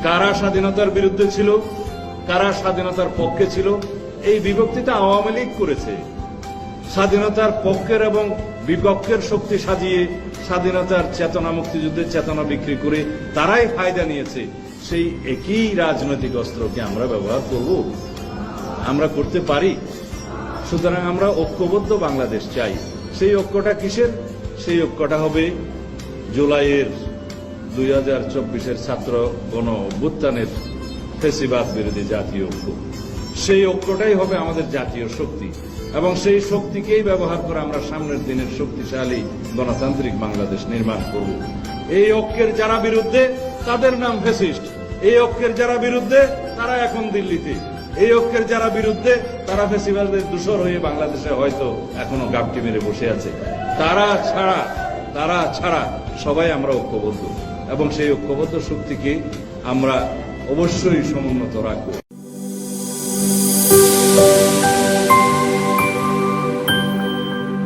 কারা স্বাধীনতার বিরুদ্ধে ছিল, কারা স্বাধীনতার পক্ষে ছিল, এই বিভক্তিটা আওয়ামী লীগ করেছে। স্বাধীনতার পক্ষের এবং বিপক্ষের শক্তি সাজিয়ে স্বাধীনতার চেতনা, মুক্তিযুদ্ধের চেতনা বিক্রি করে তারাই ফায়দা নিয়েছে। সেই একই রাজনৈতিক অস্ত্রকে আমরা ব্যবহার করব, আমরা করতে পারি। সুতরাং আমরা ঐক্যবদ্ধ বাংলাদেশ চাই। সেই ঐক্যটা কিসের? সেই ঐক্যটা হবে জুলাইয়ের 2024-এর ছাত্র গণ অভ্যুত্থানের ফ্যাসিবাদ বিরোধী জাতীয় ঐক্য। সেই ঐক্যটাই হবে আমাদের জাতীয় শক্তি, এবং সেই শক্তিকেই ব্যবহার করে আমরা সামনের দিনের শক্তিশালী গণতান্ত্রিক বাংলাদেশ নির্মাণ করব। এই ঐক্যের যারা বিরুদ্ধে তাদের নাম ফ্যাসিস্ট, এই ঐক্যের যারা বিরুদ্ধে তারা এখন দিল্লিতে, এই ঐক্যের যারা বিরুদ্ধে তারা ফ্যাসিবাদের দূষর হয়ে বাংলাদেশে হয়তো এখনো গাপটি মেরে বসে আছে। তারা ছাড়া সবাই আমরা ঐক্যবদ্ধ, এবং সেই ঐক্যবদ্ধ শক্তিকে আমরা অবশ্যই সমুন্নত রাখবো।